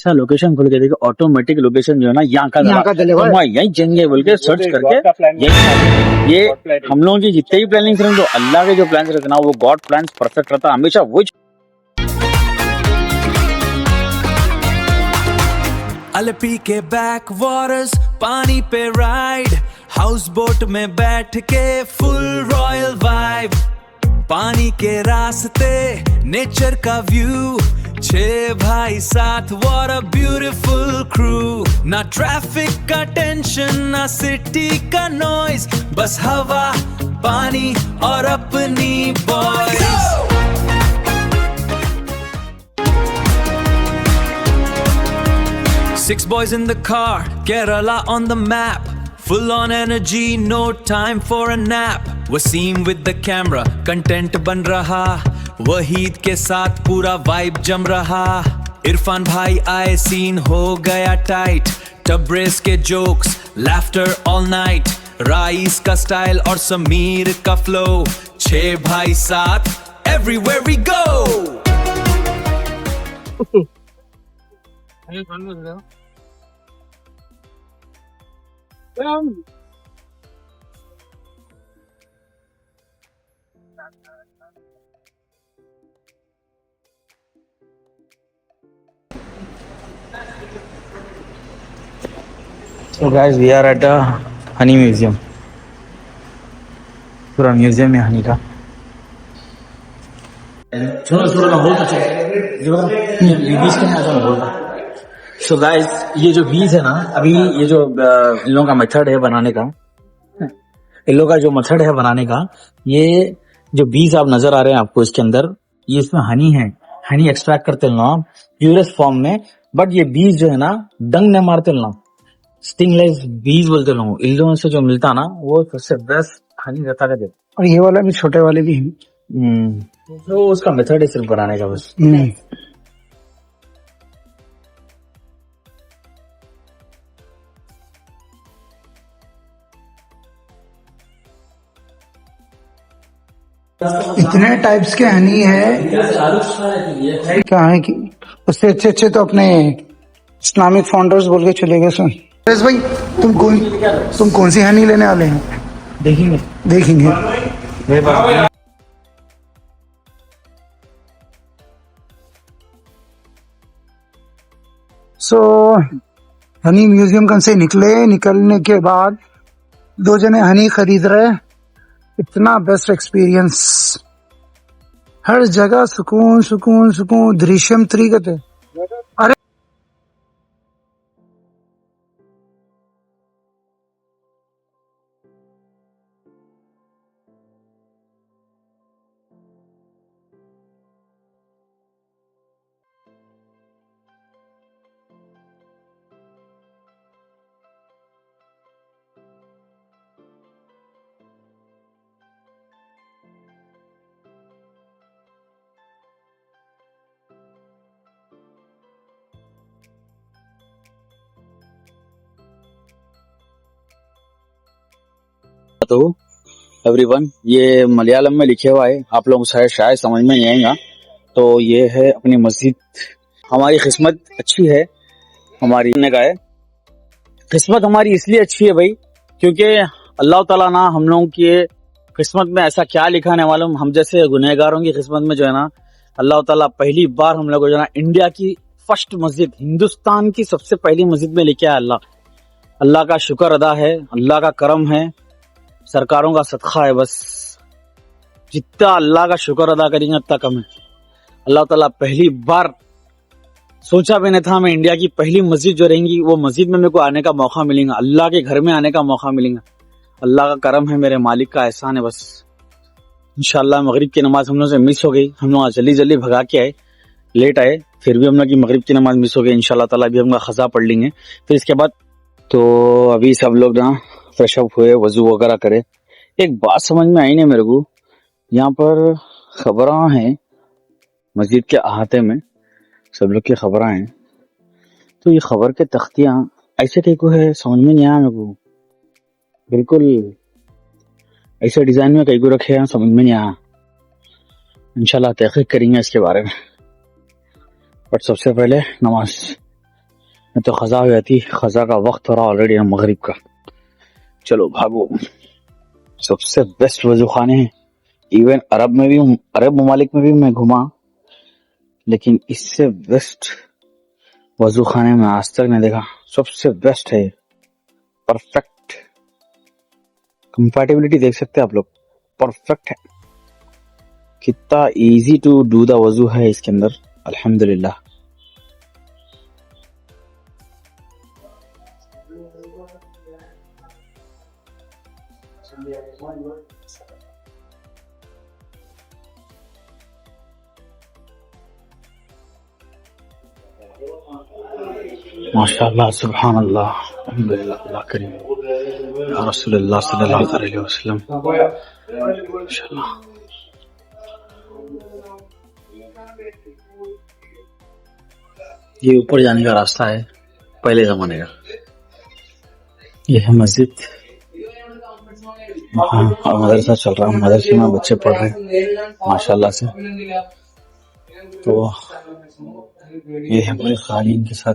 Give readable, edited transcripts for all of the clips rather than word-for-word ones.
जैसा लोकेशन खोल के देखो, ऑटोमेटिक लोकेशन जो है ना यहाँ का डलेगा। तो यही चेंगे बोल के सर्च करके यही ये हम लोगों की जितने भी प्लानिंग रहते तो अल्लाह के जो प्लान रहते ना वो गॉड प्लान परफेक्ट रहता हमेशा वो। अलपी के बैक वाटर्स, पानी पे राइड, हाउस बोट में बैठ के फुल रॉयल वाइब, पानी के रास्ते, नेचर का व्यू, 6 भाई साथ, व्हाट अ ब्यूटीफुल क्रू। ना ट्रैफिक का टेंशन, ना सिटी का नॉइज, बस हवा, पानी और अपनी boys. 6 boys in the car, Kerala on the map, full on energy, no time for a nap. Wasim with the camera, content बन रहा, वहीद के साथ पूरा vibe जम रहा, इरफान भाई आए सीन हो गया टाइट, टब्रेज के jokes, laughter all night, rice का स्टाइल और समीर का फ्लो, 6 भाई साथ everywhere we go. So guys, we are at a honey museum. पूरा म्यूजियम है हनी का। छोड़ो ना बोल सो गाइस, ये जो बीज है ना, अभी ये जो इन लोगों का मेथड है बनाने का, इन लोगों का जो मेथड है बनाने का, ये जो बीज आप नजर आ रहे हैं आपको इसके अंदर, ये इसमें हनी है, हनी एक्सट्रैक्ट करते ना आप प्यूरेस्ट फॉर्म में, बट ये बीज जो है ना डंग न मारते ना, स्टिंगलेस बीज बोलते लोग, इन लोगों से जो मिलता ना वो सबसे बेस्ट हनी रहता है। और ये वाला भी, छोटे वाले भी हैं। तो उसका मेथड है सिर्फ बनाने का बस। इतने टाइप्स के हनी है, क्या है कि उससे अच्छे तो अपने इस्लामिक फाउंडर्स बोल के चले गए। सुन भाई, तुम कौन सी हनी लेने वाले हैं? देखेंगे। सो हनी म्यूजियम कन से निकलने के बाद 2 जने हनी खरीद रहे। इतना बेस्ट एक्सपीरियंस, हर जगह सुकून सुकून सुकून, दृश्यम 3 कहते। अरे तो एवरीवन, ये मलयालम में लिखे हुआ है, आप लोग शायद समझ में नहीं आएगा। तो ये है अपनी मस्जिद। हमारी किस्मत अच्छी है, हमारी ने कहा है किस्मत हमारी इसलिए अच्छी है भाई, क्योंकि अल्लाह ताला ना हम लोगों की किस्मत में ऐसा क्या लिखा है मालूम, हम जैसे गुनहगारों की किस्मत में जो है ना अल्लाह ताला पहली बार हम लोग को जो है ना इंडिया की फर्स्ट मस्जिद, हिंदुस्तान की सबसे पहली मस्जिद में लिखा है। अल्लाह का शुक्र अदा है, अल्लाह का करम है, सरकारों का सदका है। बस जितना अल्लाह का शुक्र अदा करेंगे उतना कम है। अल्लाह ताला पहली बार, सोचा भी नहीं था मैं इंडिया की पहली मस्जिद जो रहेंगी वो मस्जिद में मेरे को आने का मौका मिलेगा, अल्लाह के घर में आने का मौका मिलेगा। अल्लाह का करम है, मेरे मालिक का एहसान है। बस इंशाल्लाह मगरिब की नमाज हम लोग से मिस हो गई, हम लोग जल्दी भगा के आए, लेट आए, फिर भी हम लोग की मगरिब की नमाज मिस हो गई। इंशाल्लाह ताला भी हम खजा पढ़ लेंगे फिर इसके बाद। तो अभी सब लोग ना फ्रेश अप हुए, वजू वगैरह करे। एक बात समझ में आई नहीं मेरे को, यहाँ पर खबरां हैं मस्जिद के अहाते में, सब लोग की खबरां हैं, तो ये खबर के तख्तियां ऐसे कहीं को है, समझ में नहीं आया मेरे को। बिल्कुल ऐसे डिजाइन में कहीं को रखे हैं, समझ में नहीं आया। इंशाल्लाह तहकीक करेंगे इसके बारे में, बट सबसे पहले नमाज। तो खजा हो जाती, खजा का वक्त हो रहा ऑलरेडी मगरिब का। चलो भागो। सबसे बेस्ट वजू खाने हैं, इवन अरब ममालिक में भी मैं घुमा, लेकिन इससे बेस्ट वजू खाने में आज तक नहीं देखा। सबसे बेस्ट है, परफेक्ट कंपैटिबिलिटी देख सकते हैं आप लोग, परफेक्ट है। कितना इजी टू डू द वजू है इसके अंदर, अल्हम्दुलिल्लाह। माशाअल्लाह, सुभान अल्लाह, अल्हम्दुलिल्लाह, अल्लाह करीम, या रसूलुल्लाह सल्लल्लाहु अलैहि वसल्लम, माशाअल्लाह। ये ऊपर जाने का रास्ता है पहले जमाने का। ये है मस्जिद, वहाँ मदरसा चल रहा है, मदरसे में बच्चे पढ़ रहे हैं माशाअल्लाह से। तो ये है पूरे कालीन के साथ,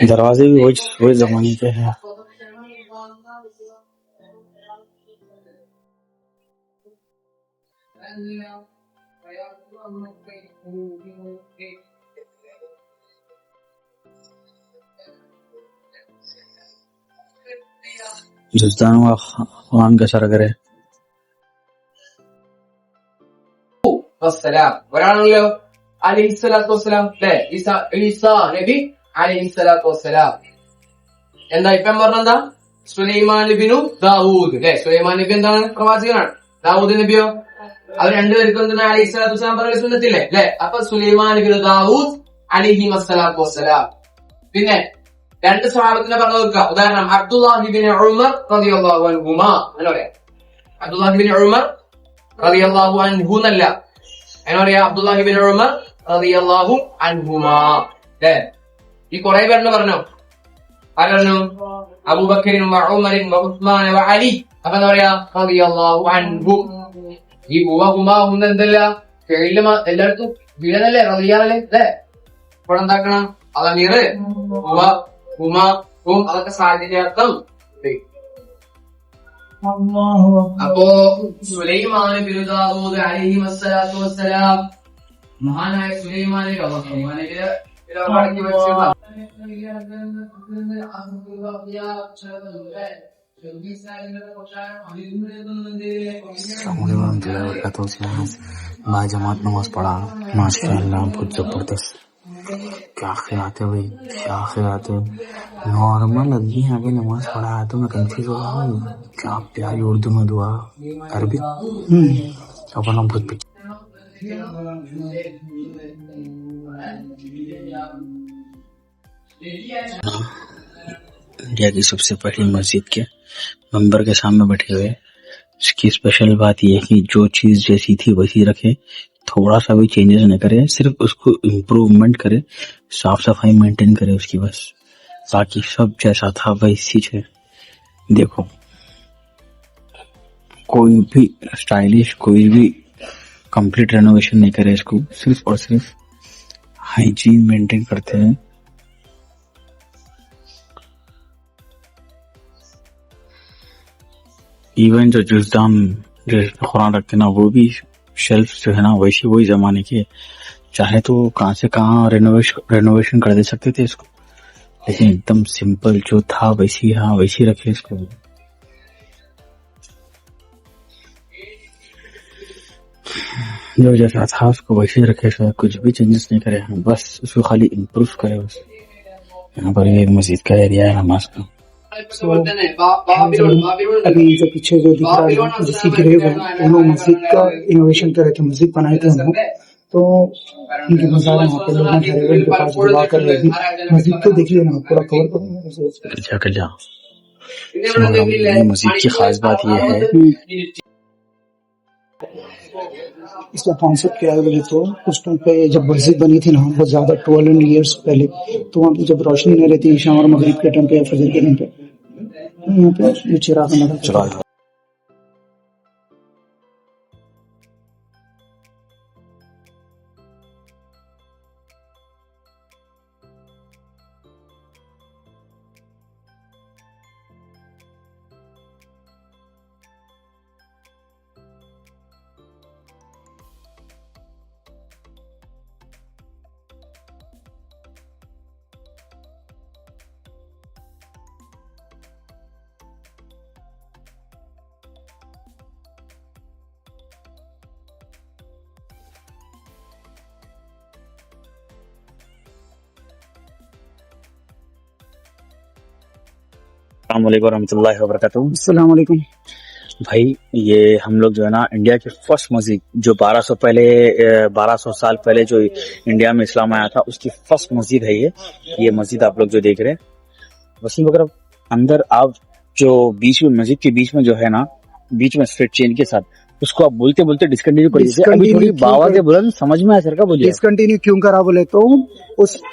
दरवाजे भी वही जमाने के हैं। जुज़दान व ख़ुरान का सरगर है। ഒരാണല്ലോ അലൈഹിസ്സലാത്തു വസ്സലാം, അല്ലെ? ഈസാ നബി അലൈഹിസ്സലാത്തു വസ്സലാം. എന്താ ഇപ്പം പറഞ്ഞെന്താ? സുലൈമാൻ നബിനു ദാവൂദ്, അല്ലെ? സുലൈമാൻ നബി എന്താണ്? പ്രവാചകനാണ്. ദാവൂദ് നബിയോ? അവർ രണ്ടുപേർക്കും എന്താണ് അലൈഹിസ്സലാത്തു വസ്സലാം പറയുന്ന സുന്നത്തില്ലേ, അല്ലെ? അപ്പൊ സുലൈമാൻ നബിനു ദാവൂദ് അലൈഹി വസ്സലാത്തു വസ്സലാം. പിന്നെ രണ്ട് സ്വഹാബത്തിനെ പറഞ്ഞു നോക്കുക. ഉദാഹരണം, അബ്ദുല്ലാഹി ഇബ്നു ഉമർ റളിയല്ലാഹു അൻഹുമാ എന്ന് പറയാം. അബ്ദുല്ലാഹി ഇബ്നു ഉമർ റളിയല്ലാഹു അൻഹു എന്നല്ല, എന്നാ പറയാ? അബ്ദുല്ലാഹി ഇബ്നു ഉമർ റളിയല്ലാഹു അൻഹുമാ. അല്ലേ? ഈ കുറെ പേരെന്ന് പറഞ്ഞോ? ആര് പറഞ്ഞു? അബൂബക്കറിൻ വ ഉമറിൻ വ ഉസ്മാൻ വ അലി. അപ്പൊ എന്താ പറയാ? റളിയല്ലാഹു അൻഹു. ഈ ഹുമാ എന്തല്ല എല്ലായിടത്തും വീഴനല്ലേ, റളിയാനല്ലേ, അല്ലേ? ഇപ്പോൾ എന്താക്കണം? അലമീർ അതൊക്കെ സാധ്യതയാർത്ഥം. അപ്പോ സുലൈമാൻ ഇബ്നു ദാവൂദ് അലൈഹി വസ്സലാത്തു വസ്സലാം, മഹാനായ സുലൈമാൻ बाजमात नमाज पढ़ा, माशाअल्लाह, बहुत जबरदस्त। क्या ख्याल है भाई, क्या ख्याल है। नॉर्मल आदमी आगे नमाज पढ़ा है तो मैं कंफ्यूज हो रहा हूँ। क्या प्यारी उर्दू में दुआ, अरबी अपना बहुत पीछे। इंडिया की सबसे बड़ी मस्जिद के मंबर के सामने बैठे हुए। इसकी स्पेशल बात यह है कि जो चीज जैसी थी वैसी रखे, थोड़ा सा भी चेंजेस न करे, सिर्फ उसको इम्प्रूवमेंट करे, साफ सफाई मेंटेन करे उसकी, बस। बाकी सब जैसा था वैसी है। देखो, कोई भी स्टाइलिश, कोई भी कंप्लीट रेनोवेशन नहीं करे इसको, सिर्फ और सिर्फ हाइजीन मेंटेन करते हैं। इवन जो जुज़दान जिसमें कुरान रखते ना, वो भी शेल्फ जो है ना वैसी वही जमाने की है। चाहे तो कहां से कहां रेनोवेशन कर दे सकते थे इसको, लेकिन एकदम सिंपल जो था वैसी, हाँ वैसी रखे इसको। जो जैसा था उसको वैसे रखे, कुछ भी चेंजेस नहीं करे, बस उसको खाली इम्प्रूव करे बस। यहाँ पर एक मस्जिद का एरिया है नमाज का। अभी जो पीछे जो दिख रहा है जिसकी ग्रेव है, उन्होंने मस्जिद का इनोवेशन करे थे, मस्जिद बनाए थे उन्होंने। तो उनके मज़ार वहाँ पे लोग ठहरे हुए, उनके पास दुआ कर रहे थे। मस्जिद तो देखिए ना, पूरा कवर कर जा। मस्जिद की खास बात यह है, इसका कॉन्सेप्ट क्या है बोले तो, उस टाइम पे जब मस्जिद बनी थी ना, बहुत ज्यादा 1200 ईयर्स पहले, तो वहाँ पे जब रोशनी नहीं रहती शाम और मगरिब के टाइम पे या फजर के टाइम पे, यहाँ पे ये चिराग लगा। अस्सलाम वालेकुम रहमतुल्लाहि व बरकातहू। अस्सलाम वालेकुम। भाई ये हम लोग जो है ना इंडिया की फर्स्ट मस्जिद जो 1200 साल पहले जो इंडिया में इस्लाम आया था उसकी फर्स्ट मस्जिद है ये मस्जिद आप लोग जो देख रहे हैं। वसीम अगर अंदर आप जो बीच में मस्जिद के बीच में जो है ना बीच में स्ट्रेट चेन के साथ उसको आप बोलते बोलते डिसकंटिन्यू कर दीजिए। अभी थोड़ी बाबा के बोला समझ में आया सर का बोलिए। डिसकंटिन्यू क्यों करा बोले तो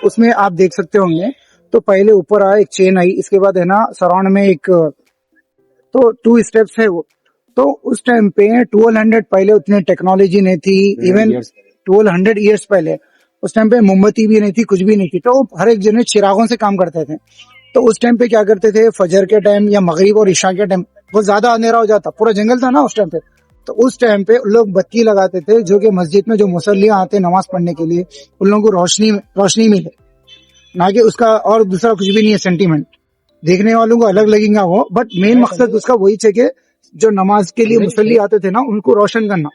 उसमें आप देख सकते होंगे तो पहले ऊपर आया एक चेन आई, इसके बाद है ना सराउंड में एक तो 2 स्टेप्स है वो। तो उस टाइम पे 1200 पहले उतनी टेक्नोलॉजी नहीं थी, इवन 1200 ईयर्स पहले उस टाइम पे मोमबत्ती भी नहीं थी, कुछ भी नहीं थी। तो हर एक जने चिरागों से काम करते थे। तो उस टाइम पे क्या करते थे, फजर के टाइम या मगरिब और इशा के टाइम बहुत ज्यादा अंधेरा हो जाता, पूरा जंगल था ना उस टाइम पे। तो उस टाइम पे लोग बत्ती लगाते थे जो कि मस्जिद में जो मुसल्लियां आते नमाज पढ़ने के लिए उन लोगों को रोशनी मिले, ना कि उसका और दूसरा कुछ भी नहीं है सेंटीमेंट। देखने वालों को अलग लगेगा वो, बट मेन मकसद उसका वही है कि जो नमाज के लिए मुसल्ली आते थे ना उनको रोशन करना,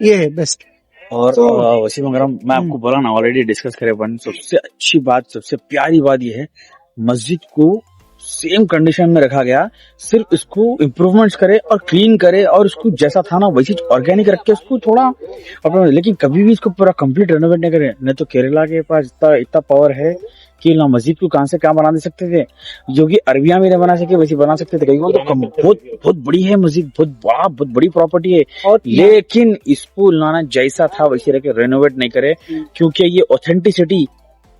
ये है बेस्ट। और वसीम अगर मैं आपको बोला ना ऑलरेडी डिस्कस करे अपन, सबसे अच्छी बात सबसे प्यारी बात ये है मस्जिद को सेम कंडीशन में रखा गया, सिर्फ इसको इम्प्रूवमेंट्स करे और क्लीन करे और इसको जैसा था ना वैसी ऑर्गेनिक रख के उसको थोड़ा अपना, लेकिन कभी भी इसको पूरा कंप्लीट रेनोवेट नहीं करे। नहीं तो केरला के पास इतना पावर है कि ना मस्जिद को कहां से क्या बना दे सकते थे, जो कि अरबिया में नहीं बना सके वैसे बना सकते थे। कहीं तो बहुत बड़ी है मस्जिद, बहुत बड़ी प्रॉपर्टी है, लेकिन इसको लाना जैसा था वैसे रह के रेनोवेट नहीं करे, क्योंकि ये ऑथेंटिसिटी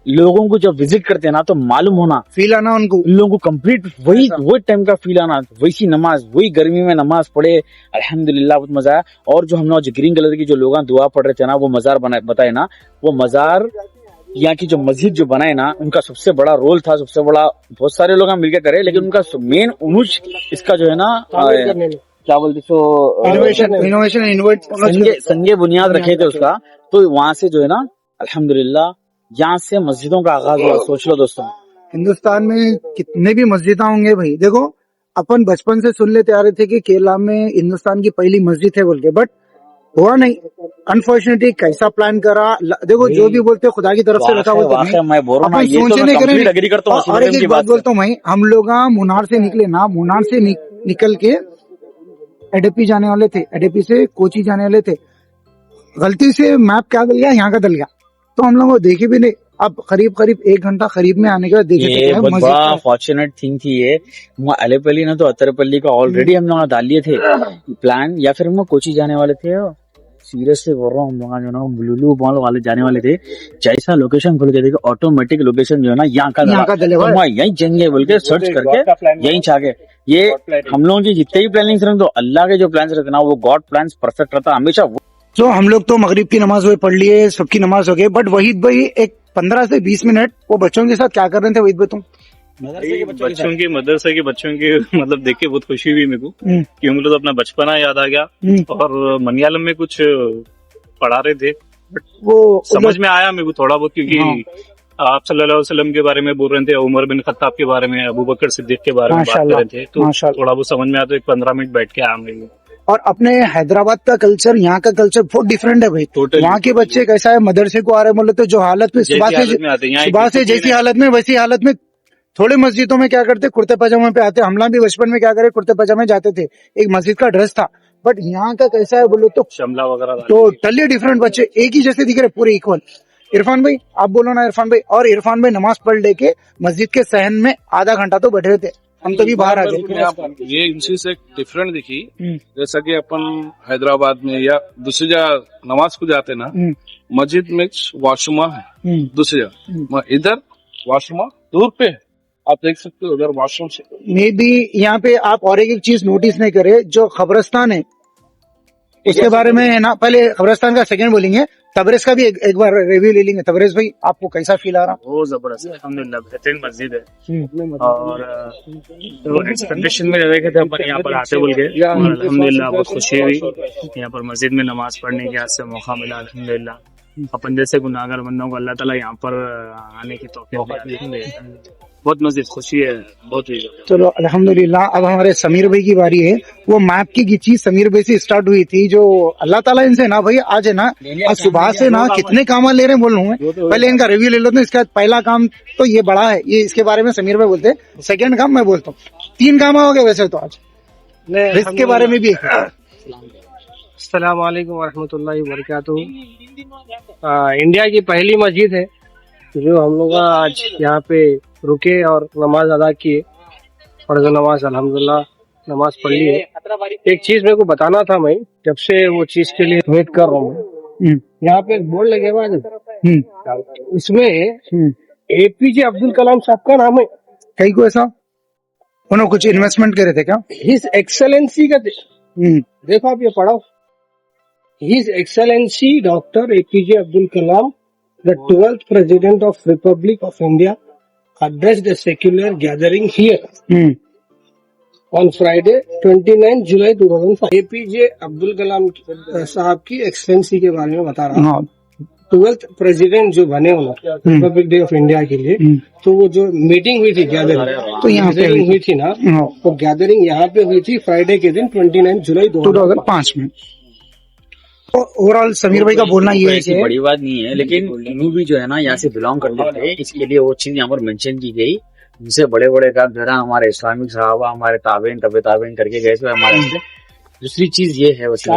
लोगों को जब विजिट करते हैं ना तो मालूम होना, फील आना उनको, उन लोगों को कंप्लीट वही टाइम का फील आना, वैसी नमाज वही गर्मी में नमाज पढ़े, अल्हम्दुलिल्लाह बहुत मजा आया। और जो हमने जो ग्रीन कलर की जो लोग दुआ पढ़ रहे थे ना वो मजार बताए ना, वो मजार यहाँ की जो मस्जिद जो बनाए ना उनका सबसे बड़ा रोल था, सबसे बड़ा। बहुत सारे लोग हम मिलकर करे, लेकिन उनका मेन उनुज इसका जो है ना क्या बोलते संगे बुनियाद रखे थे उसका। तो वहां से जो है ना अल्हम्दुलिल्लाह यहाँ से मस्जिदों का आगाज हुआ। सोच लो दोस्तों, हिंदुस्तान में कितने भी मस्जिद होंगे भाई, देखो अपन बचपन से सुन लेते आ रहे थे कि केरला में हिंदुस्तान की पहली मस्जिद है बोल के, बट हुआ नहीं अनफॉर्चुनेटली। कैसा प्लान करा, देखो जो भी बोलते हैं खुदा की तरफ से रखा हुआ, मैं बोल रहा हूँ सोचने करें। और एक बात बोलता हूँ भाई, हम लोग मुनार से निकले ना, मुनार से निकल के एडेपी जाने वाले थे, एडेपी से कोची जाने वाले थे, गलती से मैप क्या डल गया, यहाँ का डल गया, तो हम लोग देखे भी नहीं। अब करीब 1 घंटा करीब में आने के बाद देखे ये बहुत बड़ा फॉर्चुनेट थिंग थी ये। अलेपल्ली ना तो अतरपल्ली का ऑलरेडी हम लोग डाल लिए थे प्लान, या फिर हम लोग कोची जाने वाले थे। सीरियस से बोल रहा हूँ, हम लोग जो ना बुलुलु मॉल वाले जाने वाले थे। जैसा लोकेशन खुल के देखो ऑटोमेटिक लोकेशन जो है ना यहाँ का यही जाएंगे बोल के सर्च करके यही छा गए। ये हम लोगों की जितने भी प्लानिंग रहते, तो अल्लाह के जो प्लान रहते ना वो गॉड प्लान परफेक्ट रहता हमेशा। तो हम लोग तो मगरिब की नमाज वो पढ़ लिए, सबकी नमाज हो गई, बट वहीद भाई एक 15 से 20 मिनट वो बच्चों के साथ क्या कर रहे थे वहीद भाई तुम? मदरसे के बच्चों के मतलब देख के बहुत खुशी हुई मेरे को, क्योंकि मुझे तो अपना बचपना याद आ गया। और मलयालम में कुछ पढ़ा रहे थे, वो समझ में आया मेरे को थोड़ा बहुत, क्योंकि आप सल्लल्लाहु अलैहि वसल्लम के बारे में बोल रहे थे, उमर बिन खत्ताब के बारे में, अबू बकर सिद्दीक के बारे में बात कर रहे थे, तो थोड़ा बहुत समझ में आया। तो 15 मिनट बैठ के आया मेरे। और अपने हैदराबाद का कल्चर, यहाँ का कल्चर बहुत डिफरेंट है भाई। वहाँ के बच्चे कैसा है, मदरसे को आ रहे बोले तो जो हालत में सुबह से जैसी हालत में वैसी हालत में, थोड़े मस्जिदों में क्या करते कुर्ते पजामे पे आते, हमला भी बचपन में क्या करे कुर्ते पजामे जाते थे, एक मस्जिद का ड्रेस था। बट यहाँ का कैसा है बोलो तो शमला वगैरह टोटली डिफरेंट, बच्चे एक ही जैसे दिख रहे, पूरे इक्वल। इरफान भाई आप बोलो ना इरफान भाई। और इरफान भाई नमाज पढ़ लेके मस्जिद के सहन में आधा घंटा तो बैठे थे, हम तो भी बाहर आ गए। ये इनसे से डिफरेंट दिखी, जैसा कि अपन हैदराबाद में या दूसरी जगह नमाज को जाते ना, मस्जिद में वॉशरूम है दूसरी जगह, इधर वॉशरूम दूर पे आप देख सकते हो, उधर वॉशरूम से। मे बी यहाँ पे आप और एक चीज नोटिस नहीं करे, जो खबरस्तान है उसके बारे में है ना, पहले खबरस्तान का सेकंड बोलेंगे, तबरेज का भी एक बार रिव्यू ले लेंगे। तबरेज भाई आपको कैसा फील आ रहा? बहुत जबरदस्त, अल्हम्दुलिल्लाह बेहतरीन मस्जिद है। और तो एक्सपेक्टेशन में रहे थे अपन यहाँ पर आते बोल के, अल्हम्दुलिल्लाह बहुत खुशी हुई। यहाँ पर मस्जिद में नमाज पढ़ने के आज से मौका मिला, अल्हम्दुलिल्लाह। अपन जैसे गुनाहगार बंदों को अल्लाह ताला यहाँ पर आने की तौफीक दे। बहुत मजे, खुशी है, बहुत ही ज्यादा। चलो अल्हम्दुलिल्लाह। अब हमारे समीर भाई की बारी है। वो मैप की चीज समीर भाई से स्टार्ट हुई थी, जो अल्लाह ताला इनसे ना भाई आज है ना, आज सुबह से ना कितने काम ले रहे हैं बोल रहा हूँ मैं। पहले इनका रिव्यू ले लो तो इसका पहला काम तो ये बड़ा है, ये इसके बारे में समीर भाई बोलते हैं। सेकंड काम मैं बोलता हूँ। 3 काम हो गए वैसे तो आज। रिस्क के बारे में भी एक है। अस्सलाम वालेकुम वरहमतुल्लाहि वबरकातुहू। इंडिया की पहली मस्जिद है जो हम लोग आज यहाँ पे रुके और नमाज अदा किए, फर्ज नमाज अल्हम्दुलिल्लाह नमाज पढ़ ली है। एक चीज मेरे को बताना था, मैं जब से वो चीज के लिए वेट कर रहा हूँ। यहाँ पे एक बोर्ड लगे हुआ है, इसमें एपीजे अब्दुल कलाम साहब का नाम है। कहीं को ऐसा उन्होंने कुछ इन्वेस्टमेंट करे थे क्या? हिज एक्सेलेंसी का देखो आप ये पढ़ो। His excellency doctor APJ Abdul Kalam, the 12th President of Republic of India, addressed a secular gathering here on Friday 29 July 2005। APJ Abdul Kalam साहब की एक्सलेंसी के बारे में बता रहा हूँ। 12th प्रेसिडेंट जो बने उन्होंने रिपब्लिक डे ऑफ इंडिया के लिए, तो वो जो मीटिंग हुई थी गैदरिंग, तो यहाँ पे हुई थी ना, वो गैदरिंग यहाँ पे हुई थी फ्राइडे के दिन 29 जुलाई 2005 में। ओवरऑल समीर भाई का बोलना ये है कि बड़ी बात नहीं है, लेकिन इन्हों भी जो है ना यहाँ से बिलोंग करते थे, इसके लिए वो चीज यहाँ पर मेंशन की गई। जिनसे बड़े बड़े काम जो है ना हमारे इस्लामिक सहाबा, हमारे ताबेन तबे ताबेन करके गए थे हमारे से। दूसरी चीज ये है वसीम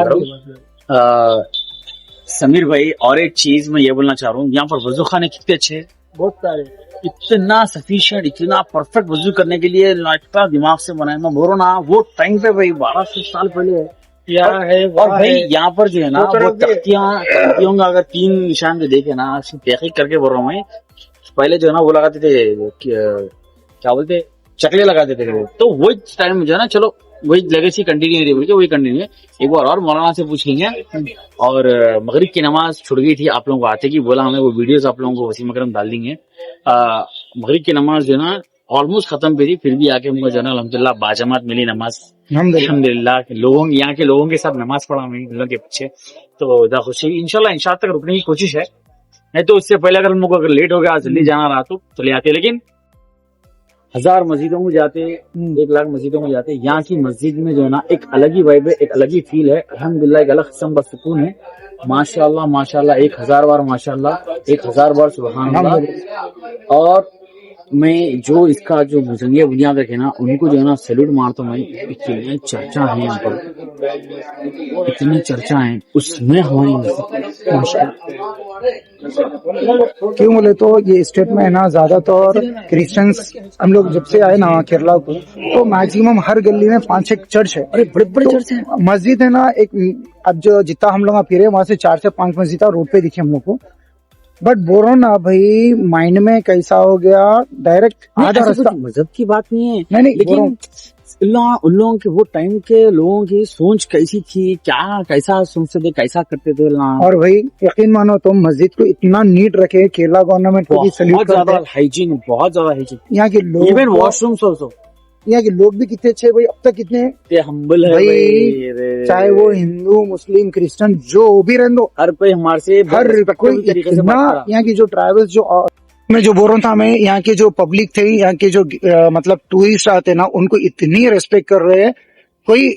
समीर भाई, और एक चीज मैं ये बोलना चाह रहा हूँ, यहाँ पर वजू खाने कितने अच्छे हैं, बहुत सारे, इतना सफिशिएंट, इतना परफेक्ट वजू करने के लिए इतना दिमाग से बनाए। मैं बोल रहा ना वो टाइम पे भाई 1200 साल पहले है। और भाई यहाँ पर जो है ना वो तख्तियों का अगर 3 निशान पे देखे ना, तहकीक करके बोल रहा हूँ मैं, पहले जो है ना वो लगाते थे क्या बोलते, चकले लगाते थे। तो वही टाइम में जो है ना, चलो वही लेगेसी कंटिन्यू रही, बोल के वही कंटिन्यू। एक बार और मौलाना से पूछ लेंगे। और मगरिब की नमाज छुड़ गई थी, आप लोगों को आते की बोला हमें, वो वीडियोस आप लोगों को वसीम अकरम डाल देंगे। मगरिब की नमाज जो है ना ऑलमोस्ट खत्म पे थी, फिर भी आके हमको जो है ना अल्हम्दुलिल्लाह बाजमात मिली नमाज, अल्हम्दुलिल्लाह। लोगों यहाँ के लोगों के साथ नमाज पढ़ा मैं लोगों के पीछे, तो दा खुशी। इंशाल्लाह इंशाअल्लाह तक रुकने की कोशिश है, नहीं तो उससे पहले अगर हम लोग अगर लेट हो गया, जल्दी जाना रहा तो चले आते। लेकिन 1000 मस्जिदों में जाते, 1 लाख मस्जिदों में जाते, यहाँ की मस्जिद में जो है ना एक अलग ही वाइब है, एक अलग ही फील है। अल्हम्दुलिल्लाह एक अलग किस्म का सुकून है। माशाल्लाह माशाल्लाह, 1000 बार माशाल्लाह, 1000 बार सुभान अल्लाह। और मैं जो इसका जो मुजंगे बुनियाद रखे ना, उनको जो है ना सैल्यूट मारता हूँ मैं। इतनी चर्चा है यहाँ पर, इतनी चर्चा है, उसमें हमारी क्यों बोले तो ये स्टेट में है ना ज्यादातर क्रिश्चियंस, हम लोग जब से आए ना केरला को, तो मैक्सिमम हर गली में 5-6 चर्च है। अरे बड़े बड़े चर्च है, मस्जिद है ना एक। अब जो जितना हम लोग फिरे वहां से 4 से 5 मस्जिद रोड पे दिखे हम लोग को। बट बोलो ना भाई, माइंड में कैसा हो गया, डायरेक्ट आधा रास्ता। मजहब की बात नहीं है, नहीं लेकिन उन लोगों के वो टाइम के लोगों की सोच कैसी थी, क्या कैसा सोचते थे, कैसा करते थे। और भाई यकीन मानो तुम, मस्जिद को इतना नीट रखे, केरला गवर्नमेंट को भी सैल्यूट करते हैं। बहुत ज्यादा हाइजीन, बहुत ज्यादा हाइजीन। यहाँ के लोग, इवन वॉशरूम्स ऑल्सो, यहाँ के लोग भी कितने अच्छे भाई, अब तक कितने हम्बल है भाई। चाहे वो हिंदू मुस्लिम क्रिश्चियन जो भी रहने दो, हर कोई हमारे से हर कोई इतना, यहाँ की जो ट्राइबल्स जो मैं जो बोल रहा था, मैं यहाँ के जो पब्लिक थे, यहाँ के जो मतलब टूरिस्ट आते ना, उनको इतनी रेस्पेक्ट कर रहे हैं। कोई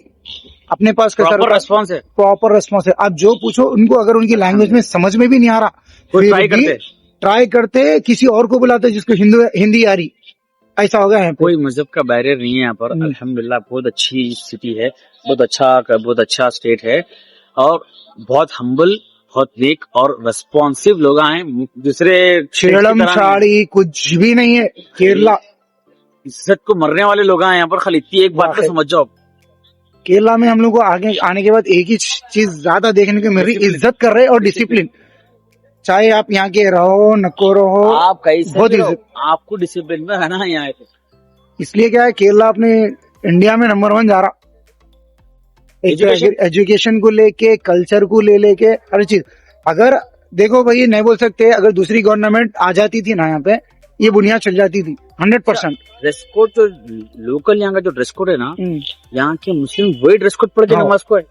अपने पास प्रॉपर रेस्पॉन्स है, प्रॉपर रेस्पॉन्स है। आप जो पूछो उनको, अगर उनकी लैंग्वेज में समझ में भी नहीं आ रहा, ट्राई करते किसी और को बुलाते जिसको हिंदी आ रही। ऐसा होगा है, कोई मजहब का बैरियर नहीं है यहाँ पर। अल्हम्दुलिल्लाह बहुत अच्छी सिटी है, बहुत अच्छा स्टेट है, और बहुत हम्बल, बहुत नेक और रेस्पॉन्सिव लोग हैं। दूसरे छेड़म छाड़ी कुछ भी नहीं है केरला। इज्जत को मरने वाले लोग हैं यहाँ पर। खाली इतनी एक बात तो समझ जाओ, केरला में हम लोग को आगे आने के बाद एक ही चीज ज्यादा देखने को मिल रही, इज्जत कर रहे और डिसिप्लिन। चाहे आप यहाँ के रहो नको रहो, आप कैसे बहुत इज्जत, आपको डिसिप्लिन में रहना है यहाँ। इसलिए क्या है, केरला अपने इंडिया में नंबर 1 जा रहा। एजुकेशन को लेके, कल्चर को लेके, हर चीज। अगर देखो भाई, नहीं बोल सकते, अगर दूसरी गवर्नमेंट आ जाती थी ना यहाँ पे, ये बुनियाद चल जाती थी 100%। ड्रेस कोड जो लोकल यहाँ का जो ड्रेस कोड है ना, यहाँ के मुस्लिम वही ड्रेस कोड पढ़ के नमाज को है,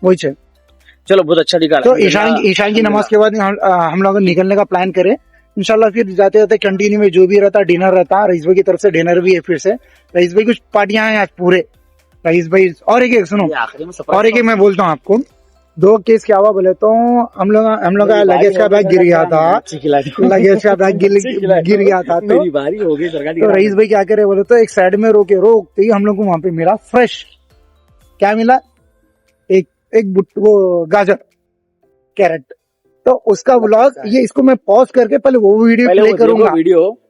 वही चल। चलो बहुत अच्छा दिखा। तो ईशान की नमाज के बाद हम लोग निकलने का प्लान करें, इंशाल्लाह फिर जाते जाते कंटिन्यू में जो भी रहता डिनर रहता, रईस भाई की तरफ से डिनर भी है फिर से। रईस भाई कुछ पार्टियां हैं आज पूरे, रईस भाई। और एक सुनो, और एक मैं बोलता हूँ आपको, 2 केस क्या हुआ बोले तो, हम लोग का लगेज का बैग गिर गया था, लगेज का बैग गिर गया था, तो रईस भाई क्या करे बोले तो एक साइड में रोकते ही हम लोग को वहां पे मिला फ्रेश, क्या मिला, एक वो गाजर कैरेट। तो उसका व्लॉग ये, इसको मैं पॉज करके पहले वो वीडियो प्ले करूंगा,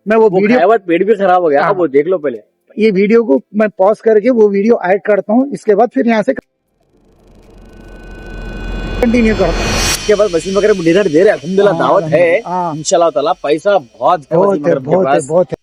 मैं वो वीडियो, पेट भी खराब हो गया, अब वो देख लो पहले। ये वीडियो को मैं पॉज करके वो वीडियो ऐड करता हूँ, इसके बाद फिर यहाँ से कंटिन्यू करता हूँ। इसके बाद वसीम वगैरह डिनर दे रहे हैं, अल्हम्दुलिल्लाह दावत है इंशाल्लाह ताला। पैसा बहुत है वसीम वगैरह के पास। बहुत है।